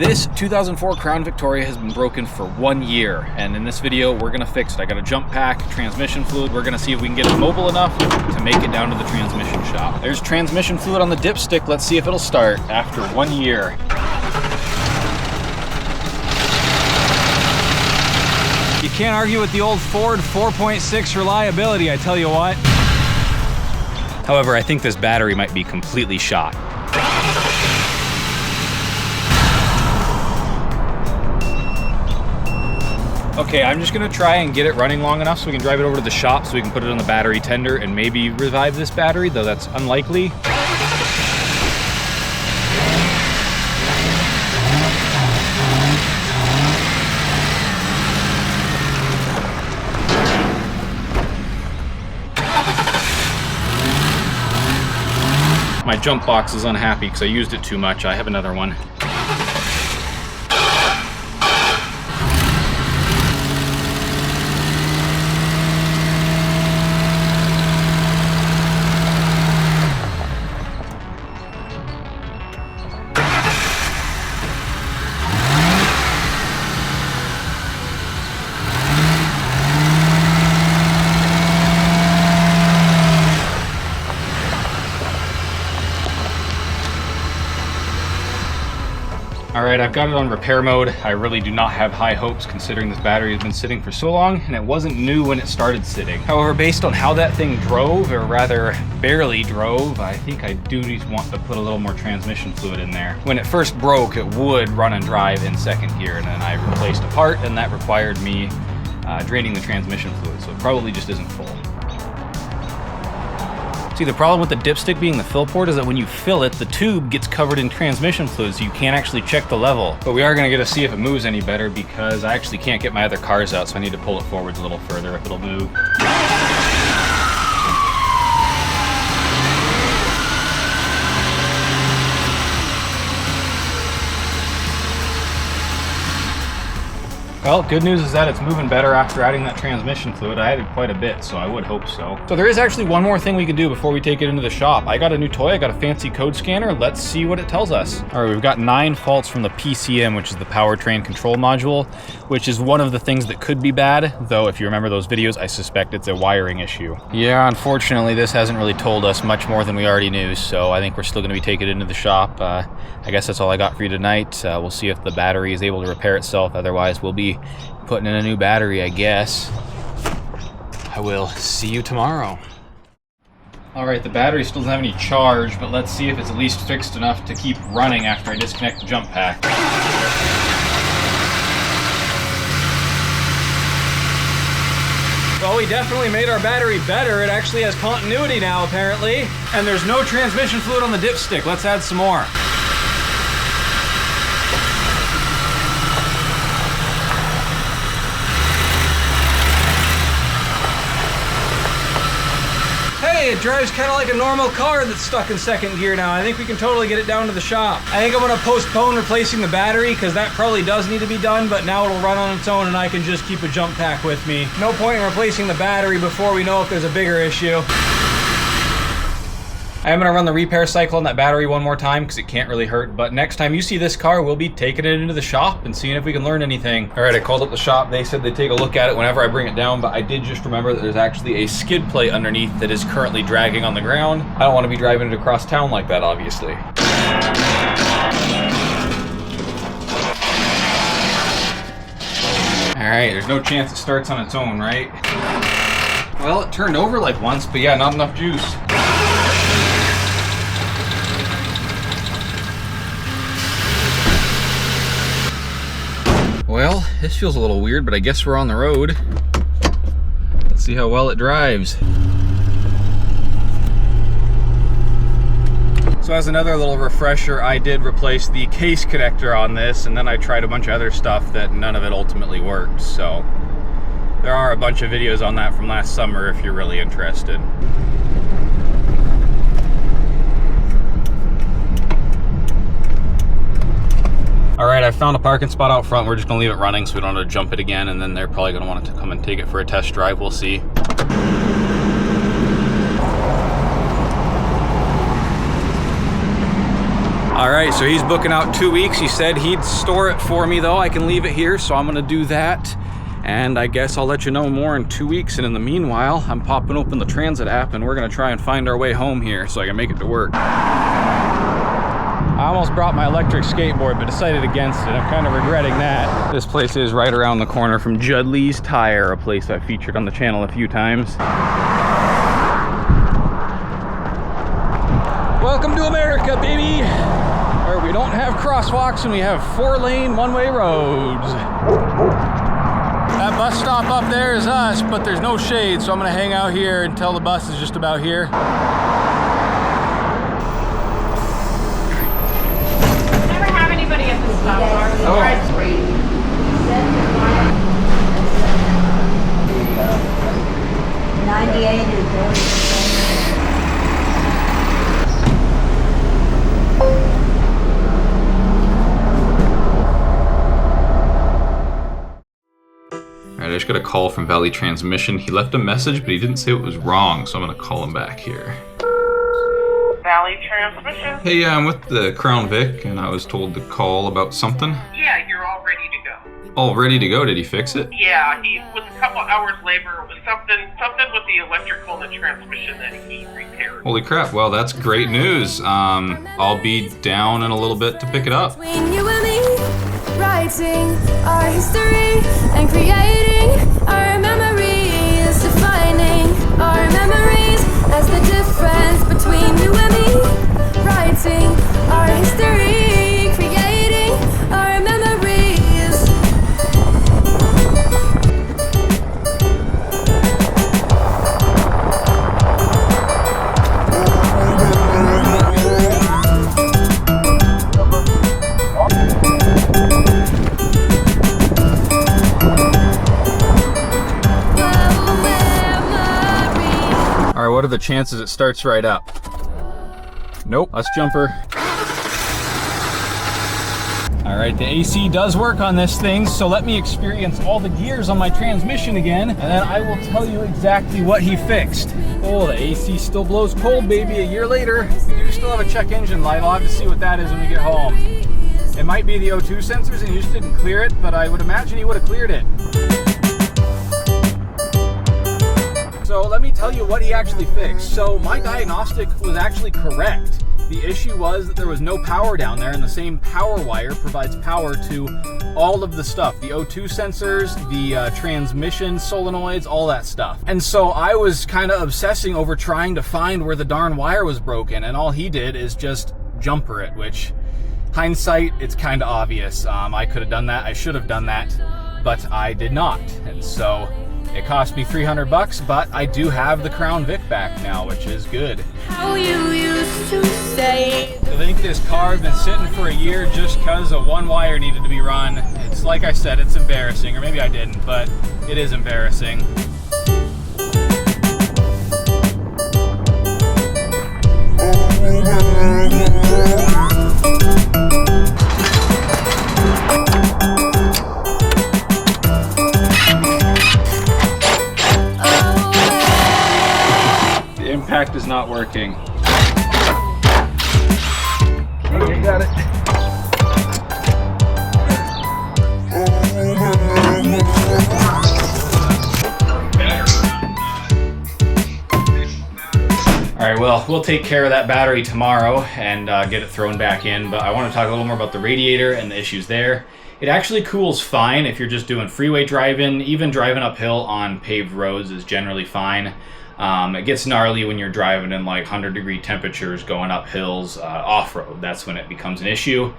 This 2004 Crown Victoria has been broken for 1 year, and in this video we're gonna fix it. I got a jump pack, transmission fluid. We're gonna see if we can get it mobile enough to make it down to the transmission shop. There's transmission fluid on the dipstick. Let's see if it'll start after 1 year. You can't argue with the old Ford 4.6 reliability, I tell you what. However, I think this battery might be completely shot. Okay, I'm just gonna try and get it running long enough so we can drive it over to the shop so we can put it on the battery tender and maybe revive this battery, though that's unlikely. My jump box is unhappy because I used it too much. I have another one. All right, I've got it on repair mode. I really do not have high hopes considering this battery has been sitting for so long and it wasn't new when it started sitting. However, based on how that thing drove, or rather barely drove, I think I do want to put a little more transmission fluid in there. When it first broke, it would run and drive in second gear, and then I replaced a part and that required me draining the transmission fluid, so it probably just isn't full. See, the problem with the dipstick being the fill port is that when you fill it, the tube gets covered in transmission fluid, so you can't actually check the level. But we are gonna get to see if it moves any better because I actually can't get my other cars out, so I need to pull it forwards a little further if it'll move. Well, good news is that it's moving better after adding that transmission fluid. I added quite a bit, so I would hope so. So there is actually one more thing we can do before we take it into the shop. I got a new toy, I got a fancy code scanner. Let's see what it tells us. All right, we've got 9 faults from the PCM, which is the powertrain control module, which is one of the things that could be bad, though if you remember those videos, I suspect it's a wiring issue. Yeah, unfortunately, this hasn't really told us much more than we already knew, so I think we're still gonna be taking it into the shop. I guess that's all I got for you tonight. We'll see if the battery is able to repair itself. Otherwise, we'll be putting in a new battery, I guess. I will see you tomorrow. All right, the battery still doesn't have any charge, but let's see if it's at least fixed enough to keep running after I disconnect the jump pack. Well, we definitely made our battery better. It actually has continuity now, apparently. And there's no transmission fluid on the dipstick. Let's add some more. Hey, it drives kind of like a normal car that's stuck in second gear now. I think we can totally get it down to the shop. I think I'm gonna postpone replacing the battery because that probably does need to be done, but now it'll run on its own and I can just keep a jump pack with me. No point in replacing the battery before we know if there's a bigger issue. I am gonna run the repair cycle on that battery one more time because it can't really hurt, but next time you see this car, we'll be taking it into the shop and seeing if we can learn anything. All right, I called up the shop. They said they'd take a look at it whenever I bring it down, but I did just remember that there's actually a skid plate underneath that is currently dragging on the ground. I don't want to be driving it across town like that, obviously. All right, there's no chance it starts on its own, right? Well, it turned over like once, but yeah, not enough juice. Well, this feels a little weird, but I guess we're on the road. Let's see how well it drives. So as another little refresher, I did replace the case connector on this, and then I tried a bunch of other stuff that none of it ultimately worked. So there are a bunch of videos on that from last summer if you're really interested. All right, I found a parking spot out front. We're just gonna leave it running so we don't have to jump it again, and then they're probably gonna want to come and take it for a test drive. We'll see. All right. right, so he's booking out 2 weeks. He said he'd store it for me though. I can leave it here, so I'm gonna do that. And I guess I'll let you know more in 2 weeks. And in the meanwhile, I'm popping open the transit app and we're gonna try and find our way home here so I can make it to work. I almost brought my electric skateboard, but decided against it. I'm kind of regretting that. This place is right around the corner from Judley's Tire, a place I've featured on the channel a few times. Welcome to America, baby! Where we don't have crosswalks and we have 4-lane, one-way roads. That bus stop up there is us, but there's no shade, so I'm gonna hang out here until the bus is just about here. Never have anybody at the stop bar. Oh. It's free. $98 is Alright, I just got a call from Valley Transmission. He left a message, but he didn't say it was wrong, so I'm gonna call him back here. Valley Transmission? Hey, yeah, I'm with the Crown Vic, and I was told to call about something. Yeah, you're all ready to go. All ready to go? Did he fix it? Yeah, he was a couple hours labor with something with the electrical and the transmission that he repaired. Holy crap, well, that's great news. I'll be down in a little bit to pick it up. Between you and me, writing our history and creating our memories, defining our memories as the difference between you and me, writing our history, creating our memories. Alright, what are the chances it starts right up? Nope, us jumper. Alright, the AC does work on this thing, so let me experience all the gears on my transmission again, and then I will tell you exactly what he fixed. Oh, the AC still blows cold, baby, a year later. We do still have a check engine light. I'll have to see what that is when we get home. It might be the O2 sensors and he just didn't clear it, but I would imagine he would have cleared it. So let me tell you what he actually fixed. So my diagnostic was actually correct. The issue was that there was no power down there, and the same power wire provides power to all of the stuff. The O2 sensors, the transmission solenoids, all that stuff. And so I was kind of obsessing over trying to find where the darn wire was broken, and all he did is just jumper it, which, hindsight, it's kind of obvious. I could have done that, I should have done that, but I did not. And so it cost me $300, but I do have the Crown Vic back now, which is good. How you used to say. I think this car has been sitting for a year just because of one wire needed to be run. It's like I said, it's embarrassing, or maybe I didn't, but it is embarrassing. Impact is not working. Okay, got it. All right, well, we'll take care of that battery tomorrow and get it thrown back in, but I want to talk a little more about the radiator and the issues there. It actually cools fine if you're just doing freeway driving. Even driving uphill on paved roads is generally fine. It gets gnarly when you're driving in like 100-degree temperatures going up hills off-road. That's when it becomes an issue.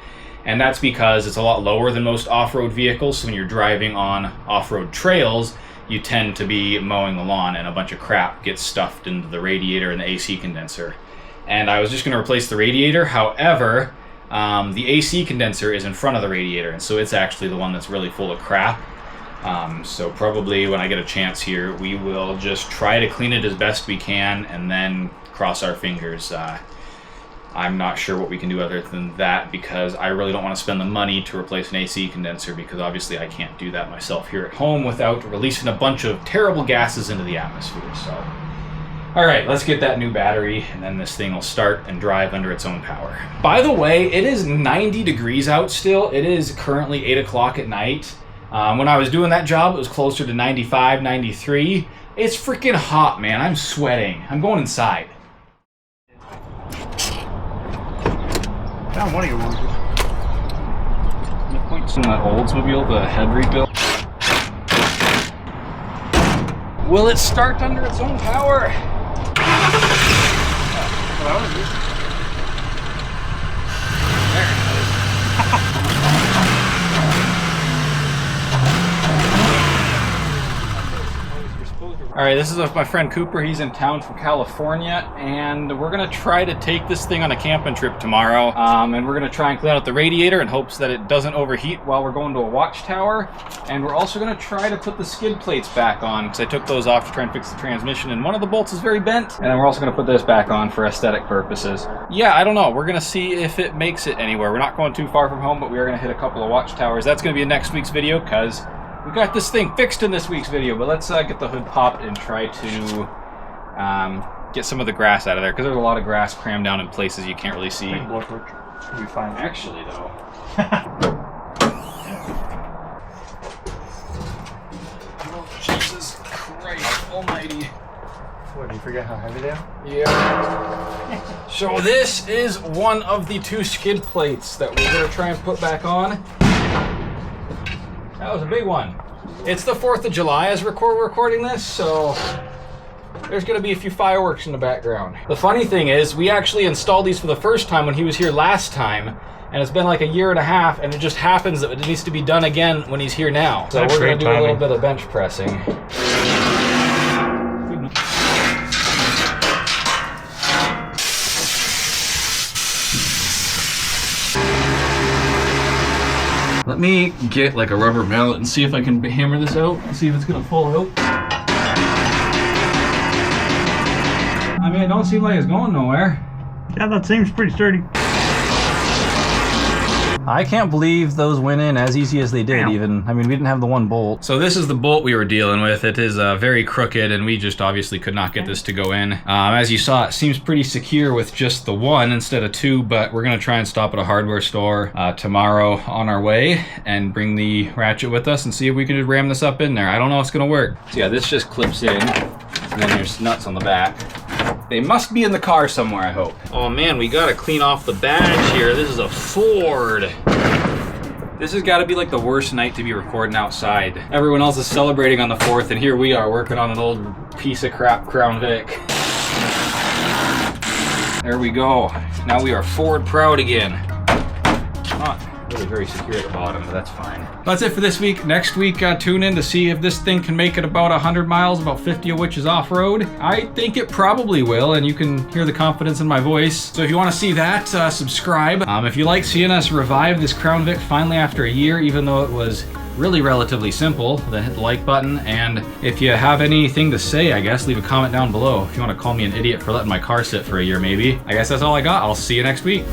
And that's because it's a lot lower than most off-road vehicles. So when you're driving on off-road trails, you tend to be mowing the lawn and a bunch of crap gets stuffed into the radiator and the AC condenser. And I was just going to replace the radiator. However, the AC condenser is in front of the radiator, and so it's actually the one that's really full of crap. So probably when I get a chance here, we will just try to clean it as best we can and then cross our fingers. I'm not sure what we can do other than that, because I really don't want to spend the money to replace an AC condenser, because obviously I can't do that myself here at home without releasing a bunch of terrible gases into the atmosphere. So All right, let's get that new battery, and then this thing will start and drive under its own power. By the way, it is 90 degrees out still. It is currently 8 o'clock at night. When I was doing that job, it was closer to 95, 93. It's freaking hot, man. I'm sweating. I'm going inside. Found one of your ones. The points in that Oldsmobile, the head rebuild. Will it start under its own power? All right, this is my friend Cooper. He's in town from California, and we're gonna try to take this thing on a camping trip tomorrow. And we're gonna try and clean out the radiator in hopes that it doesn't overheat while we're going to a watchtower. And we're also gonna try to put the skid plates back on, because I took those off to try and fix the transmission, and one of the bolts is very bent. And then we're also gonna put this back on for aesthetic purposes. Yeah, I don't know. We're gonna see if it makes it anywhere. We're not going too far from home, but we are gonna hit a couple of watchtowers. That's gonna be in next week's video, because we got this thing fixed in this week's video. But let's get the hood popped and try to get some of the grass out of there, because there's a lot of grass crammed down in places you can't really see. Blowtorch. We'll be fine. Actually, though. Oh, Jesus Christ almighty. What, did you forget how heavy they are? Yeah. So this is one of the 2 skid plates that we're going to try and put back on. That was a big one. It's the 4th of July as we're recording this, so there's gonna be a few fireworks in the background. The funny thing is, we actually installed these for the first time when he was here last time, and it's been like a year and a half, and it just happens that it needs to be done again when he's here now. So we're gonna do a little bit of bench pressing. Let me get like a rubber mallet and see if I can hammer this out and see if it's gonna pull out. I mean, it don't seem like it's going nowhere. Yeah, that seems pretty sturdy. I can't believe those went in as easy as they did. Even, I mean, we didn't have the one bolt. So this is the bolt we were dealing with. It is very crooked, and we just obviously could not get this to go in. As you saw, it seems pretty secure with just the one instead of 2, but we're gonna try and stop at a hardware store tomorrow on our way and bring the ratchet with us and see if we can just ram this up in there. I don't know if it's gonna work. So yeah, this just clips in, and then there's nuts on the back. They must be in the car somewhere, I hope. Oh man, we gotta clean off the badge here. This is a Ford. This has gotta be like the worst night to be recording outside. Everyone else is celebrating on the 4th, and here we are working on an old piece of crap Crown Vic. There we go. Now we are Ford proud again. Not really very secure at the bottom, but that's fine. That's it for this week. Next week, tune in to see if this thing can make it about 100 miles, about 50 of which is off-road. I think it probably will, and you can hear the confidence in my voice. So if you want to see that, subscribe. If you like seeing us revive this Crown Vic finally after a year, even though it was really relatively simple, then hit the like button. And if you have anything to say, I guess, leave a comment down below. If you want to call me an idiot for letting my car sit for a year, maybe. I guess that's all I got. I'll see you next week.